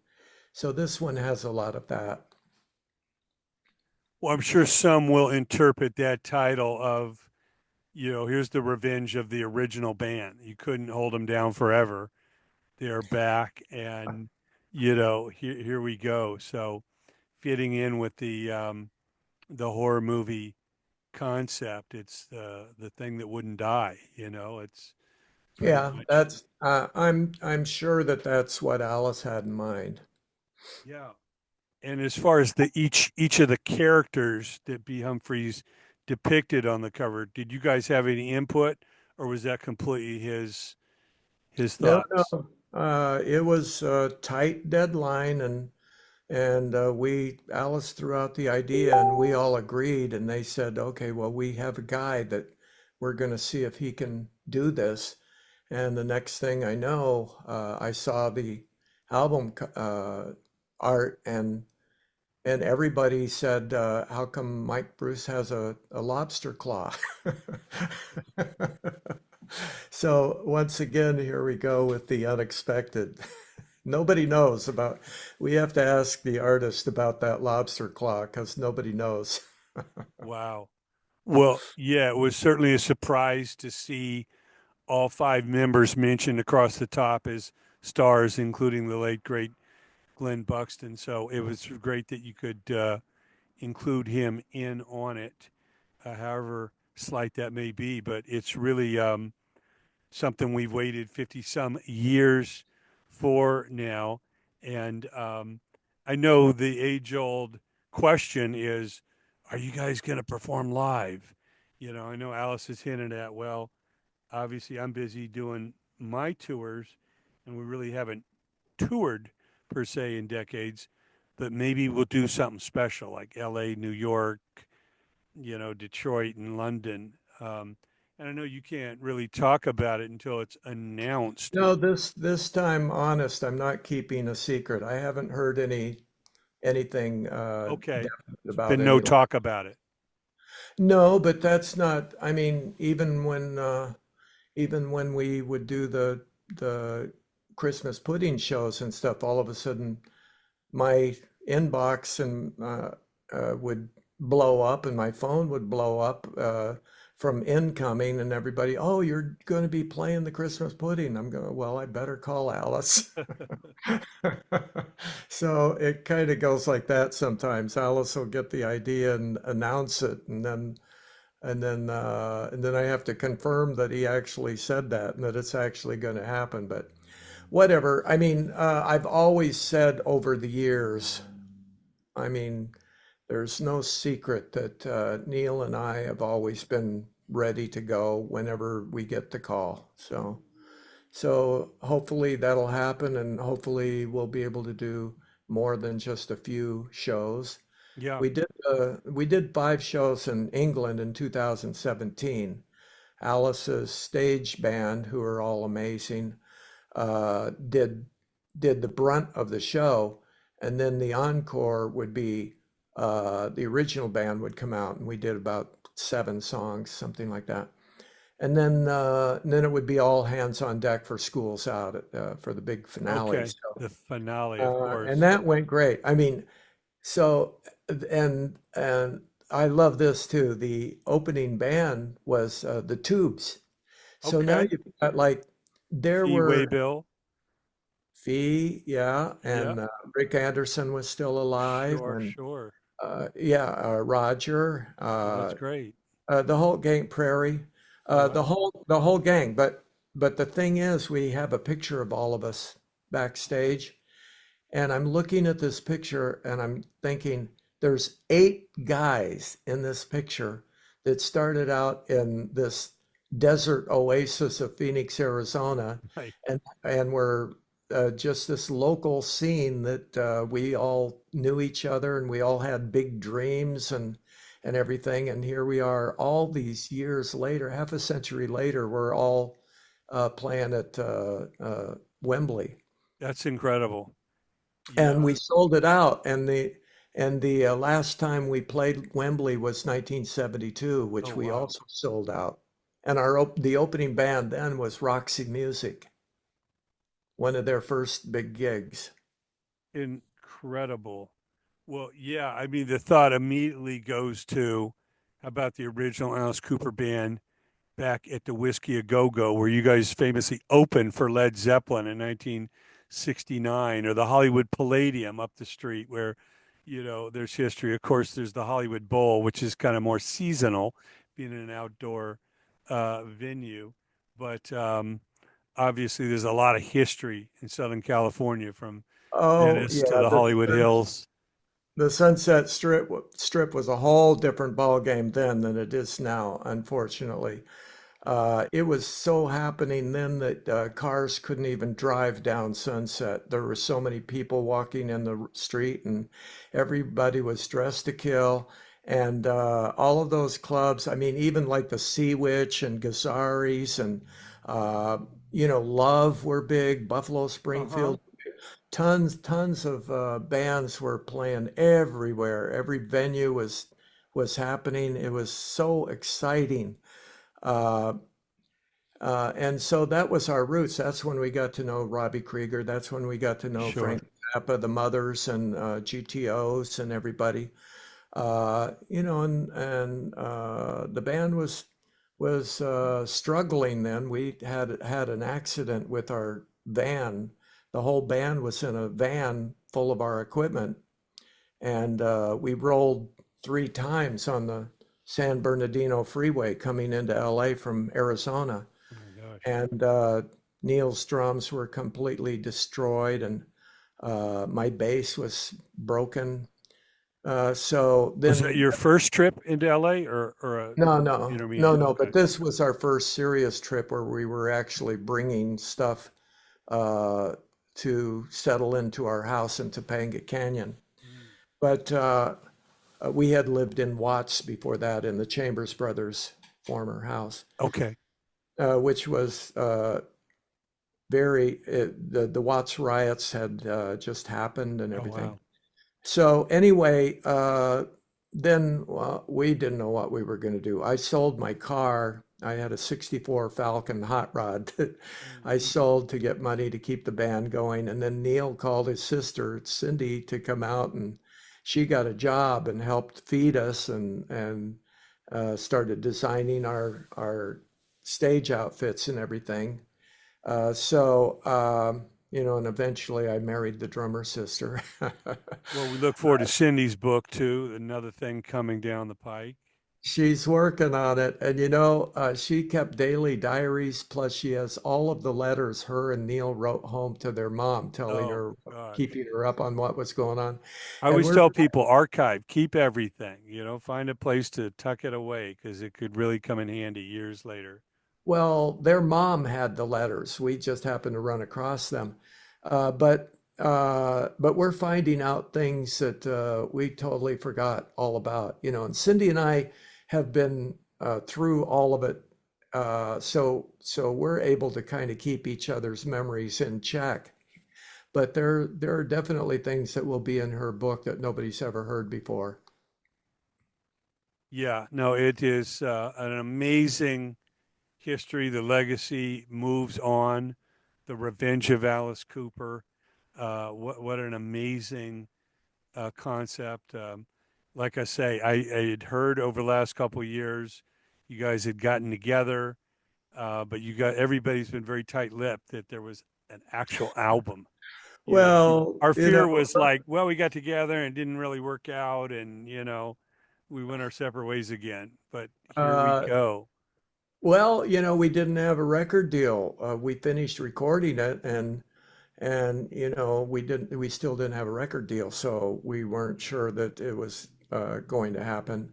So this one has a lot of that. Well, I'm sure some will interpret that title of, here's the revenge of the original band. You couldn't hold them down forever. They're back, and here we go. So fitting in with the horror movie concept, it's the thing that wouldn't die. It's pretty Yeah, much. that's I'm sure that that's what Alice had in mind. Yeah. And as far as the each of the characters that B. Humphreys depicted on the cover, did you guys have any input, or was that completely his No, thoughts? no, it was a tight deadline and we Alice threw out the idea and we all agreed and they said, okay, well, we have a guy that we're going to see if he can do this. And the next thing I know, I saw the album art and everybody said, how come Mike Bruce has a lobster claw? So once again, here we go with the unexpected. Nobody knows about, we have to ask the artist about that lobster claw because nobody knows. Wow. Well, yeah, it was certainly a surprise to see all five members mentioned across the top as stars, including the late great Glenn Buxton. So it was great that you could include him in on it, however slight that may be. But it's really something we've waited 50 some years for now. And I know the age old question is, are you guys going to perform live? I know Alice has hinted at, well, obviously I'm busy doing my tours, and we really haven't toured per se in decades, but maybe we'll do something special like LA, New York, Detroit and London. And I know you can't really talk about it until it's announced. No, this time, honest, I'm not keeping a secret. I haven't heard anything Okay. definite There's about been no any. talk about it. No, but that's not, I mean, even when we would do the Christmas pudding shows and stuff, all of a sudden my inbox and would blow up and my phone would blow up from incoming and everybody, oh, you're going to be playing the Christmas pudding. I'm going, well, I better call Alice. So it kind of goes like that sometimes. Alice will get the idea and announce it, and then I have to confirm that he actually said that and that it's actually going to happen. But whatever. I mean, I've always said over the years, I mean, there's no secret that Neil and I have always been ready to go whenever we get the call. So hopefully that'll happen, and hopefully we'll be able to do more than just a few shows. Yeah. We did 5 shows in England in 2017. Alice's stage band, who are all amazing, did the brunt of the show, and then the encore would be the original band would come out, and we did about 7 songs, something like that. and then it would be all hands on deck for schools out for the big finale. Okay. So The finale, of and course. that went great. I mean, so and I love this too. The opening band was the Tubes. So now Okay. you've got like there Fee were Waybill. Fee, yeah, Yep. and Rick Anderson was still alive, Sure, and sure. yeah, Roger, Oh, that's great. the whole gang, Prairie, Oh, the wow. whole gang. But the thing is, we have a picture of all of us backstage, and I'm looking at this picture and I'm thinking there's 8 guys in this picture that started out in this desert oasis of Phoenix, Arizona, Right. and were just this local scene that we all knew each other and we all had big dreams and everything. And here we are, all these years later, half a century later, we're all playing at Wembley, That's incredible. and Yeah. we sold it out. And the last time we played Wembley was 1972, Oh, which we wow. also sold out. And the opening band then was Roxy Music, one of their first big gigs. Incredible. Well, yeah, I mean, the thought immediately goes to how about the original Alice Cooper band back at the Whiskey A Go Go, where you guys famously opened for Led Zeppelin in 1969, or the Hollywood Palladium up the street, where, there's history. Of course, there's the Hollywood Bowl, which is kind of more seasonal, being an outdoor venue. But obviously, there's a lot of history in Southern California from Oh Venice to yeah, the Hollywood Hills. the Sunset Strip was a whole different ball game then than it is now, unfortunately. It was so happening then that cars couldn't even drive down Sunset. There were so many people walking in the street, and everybody was dressed to kill. And all of those clubs, I mean, even like the Sea Witch and Gazaris and, uh, Love were big, Buffalo Uh huh. Springfield, tons of bands were playing everywhere. Every venue was happening. It was so exciting. Uh, and so that was our roots. That's when we got to know Robbie Krieger. That's when we got to know Sure. Frank Zappa, the Mothers, and GTOs and everybody. And the band was struggling then. We had an accident with our van. The whole band was in a van full of our equipment, and we rolled 3 times on the San Bernardino Freeway coming into LA from Arizona, Oh my gosh. and Neil's drums were completely destroyed, and my bass was broken. So Was that then, your first trip into LA, or a no, no, no, intermediate? no. Okay. But this was our first serious trip where we were actually bringing stuff uh, to settle into our house in Topanga Canyon. Mm. But we had lived in Watts before that in the Chambers Brothers' former house, Okay. which was the Watts riots had just happened and Oh everything. wow. So anyway, then we didn't know what we were going to do. I sold my car. I had a 64 Falcon hot rod that Mm. I sold to get money to keep the band going. And then Neil called his sister, Cindy, to come out, and she got a job and helped feed us and started designing our stage outfits and everything. And eventually I married the drummer's sister. Well, we look forward to Cindy's book too. Another thing coming down the pike. She's working on it. And she kept daily diaries, plus she has all of the letters her and Neil wrote home to their mom, telling Oh her, gosh. keeping her up on what was going on. I And always we're tell people archive, keep everything. Find a place to tuck it away because it could really come in handy years later. Well, their mom had the letters. We just happened to run across them. But we're finding out things that we totally forgot all about. And Cindy and I have been through all of it. So we're able to kind of keep each other's memories in check. But there are definitely things that will be in her book that nobody's ever heard before. Yeah, no, it is an amazing history, the legacy moves on. The Revenge of Alice Cooper. What an amazing concept. Like I say, I had heard over the last couple of years, you guys had gotten together, but you got everybody's been very tight-lipped that there was an actual album. You know, Well, our you know, fear was like, well, we got together and it didn't really work out, and we went our separate ways again. But here we uh, go. we didn't have a record deal. We finished recording it, and we still didn't have a record deal, so we weren't sure that it was going to happen,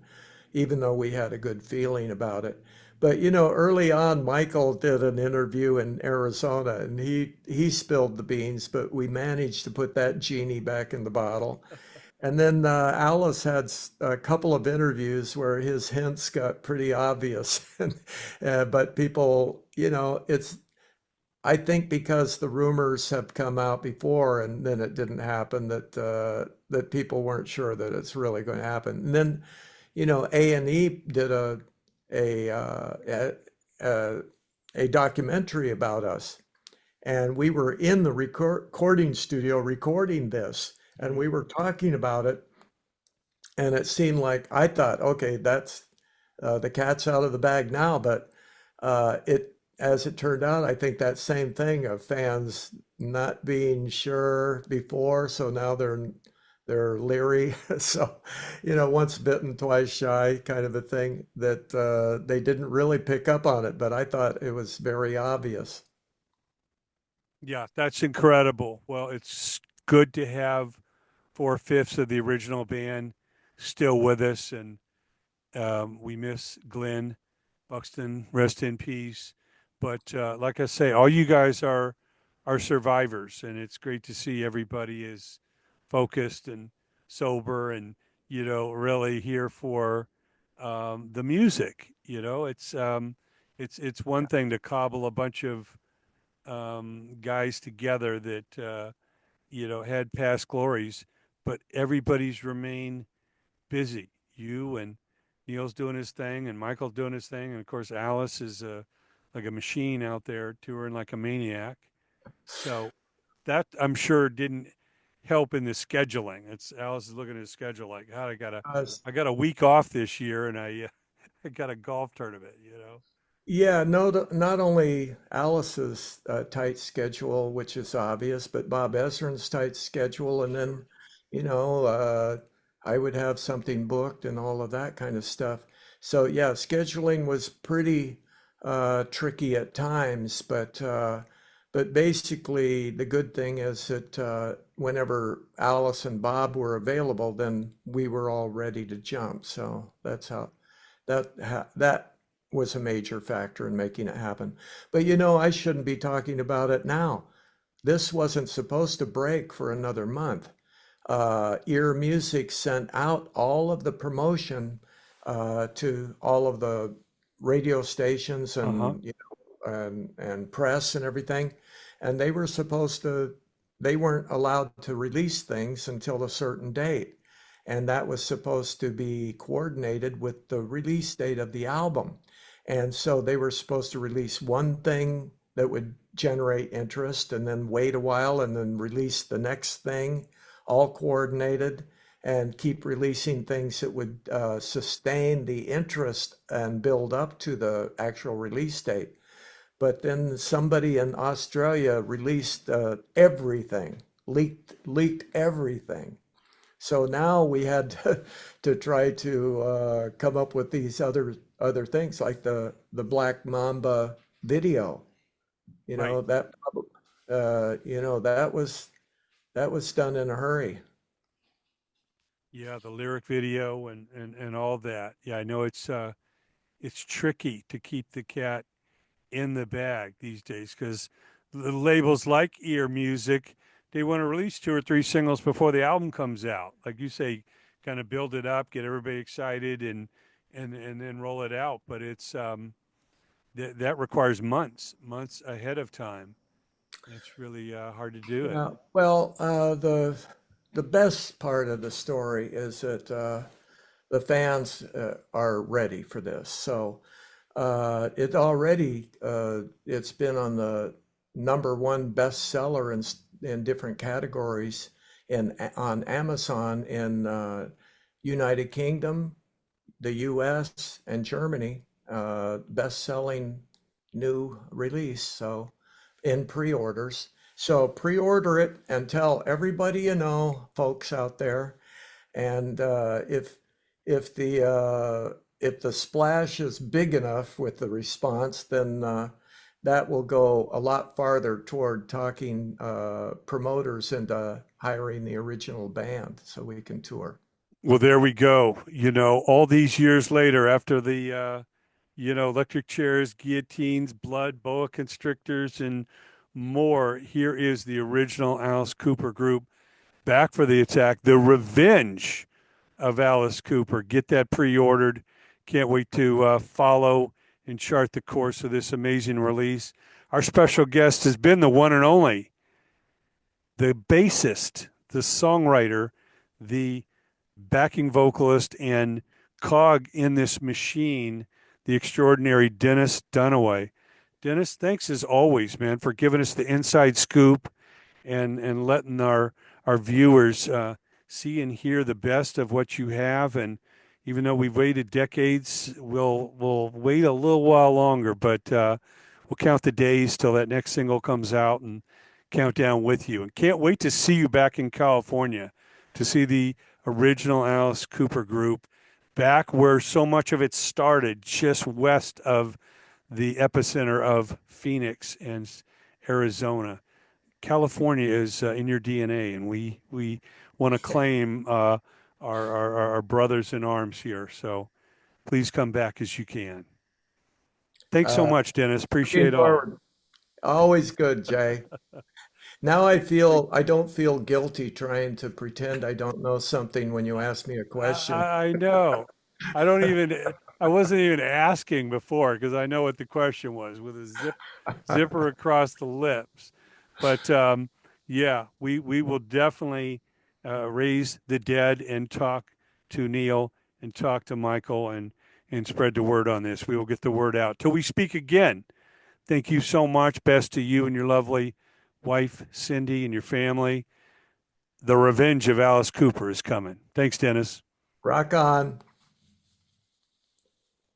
even though we had a good feeling about it. But early on, Michael did an interview in Arizona, and he spilled the beans, but we managed to put that genie back in the bottle. And then Alice had a couple of interviews where his hints got pretty obvious, but people, it's I think because the rumors have come out before and then it didn't happen, that people weren't sure that it's really going to happen. And then, A&E did a uh, a, a a documentary about us, and we were in the recording studio recording this, and Mm. we were talking about it, and it seemed like I thought, okay, that's the cat's out of the bag now. But as it turned out, I think that same thing of fans not being sure before, so now they're leery. So, once bitten, twice shy, kind of a thing. That they didn't really pick up on it, but I thought it was very obvious. Yeah, that's incredible. Well, it's good to have four-fifths of the original band still with us, and we miss Glenn Buxton, rest in peace. But like I say, all you guys are survivors, and it's great to see everybody is focused and sober, and really here for the music. It's one thing to cobble a bunch of guys together that had past glories, but everybody's remained busy. You and Neil's doing his thing, and Michael's doing his thing, and of course Alice is like a machine out there touring like a maniac. So that I'm sure didn't help in the scheduling. It's Alice is looking at his schedule like, God, Uh, I got a week off this year, and I got a golf tournament. Yeah, no, not only Alice's tight schedule, which is obvious, but Bob Ezrin's tight schedule. And then, you know, uh, I would have something booked and all of that kind of stuff. So, yeah, scheduling was pretty tricky at times, but basically, the good thing is that whenever Alice and Bob were available, then we were all ready to jump. So that's how that was a major factor in making it happen. But I shouldn't be talking about it now. This wasn't supposed to break for another month. Ear Music sent out all of the promotion to all of the radio stations Uh huh. and and press and everything, and they weren't allowed to release things until a certain date, and that was supposed to be coordinated with the release date of the album. And so they were supposed to release one thing that would generate interest and then wait a while and then release the next thing, all coordinated, and keep releasing things that would sustain the interest and build up to the actual release date. But then somebody in Australia released everything, leaked everything. So now we had to try to come up with these other things like the Black Mamba video. You Right. know that that was done in a hurry. Yeah, the lyric video and all that. Yeah, I know it's tricky to keep the cat in the bag these days because the labels like Ear Music, they want to release two or three singles before the album comes out. Like you say, kind of build it up, get everybody excited, and then roll it out. But it's that requires months ahead of time. It's really hard to do it. Yeah. Well, the best part of the story is that the fans are ready for this. So It already it's been on the number one bestseller in different categories in on Amazon in United Kingdom, the U.S. and Germany. Best-selling new release. So in pre-orders. So pre-order it and tell everybody you know, folks out there. And if the splash is big enough with the response, then that will go a lot farther toward talking promoters into hiring the original band so we can tour. Well, there we go. All these years later, after the electric chairs, guillotines, blood, boa constrictors, and more, here is the original Alice Cooper group back for the attack. The Revenge of Alice Cooper. Get that pre-ordered. Can't wait to follow and chart the course of this amazing release. Our special guest has been the one and only, the bassist, the songwriter, the backing vocalist, and cog in this machine, the extraordinary Dennis Dunaway. Dennis, thanks as always, man, for giving us the inside scoop and letting our viewers see and hear the best of what you have. And even though we've waited decades, we'll wait a little while longer, but we'll count the days till that next single comes out and count down with you. And can't wait to see you back in California to see the original Alice Cooper group back where so much of it started, just west of the epicenter of Phoenix and Arizona. California is in your DNA, and we want to claim our brothers in arms here. So please come back as you can. Thanks so Uh, much, Dennis. Looking Appreciate all. forward. Always good, Jay. Now I don't feel guilty trying to pretend I don't know something when you ask me a question. I know. I don't even. I wasn't even asking before because I know what the question was with a zipper across the lips. But yeah, we will definitely raise the dead and talk to Neil and talk to Michael and spread the word on this. We will get the word out till we speak again. Thank you so much. Best to you and your lovely wife Cindy and your family. The Revenge of Alice Cooper is coming. Thanks, Dennis. Rock on.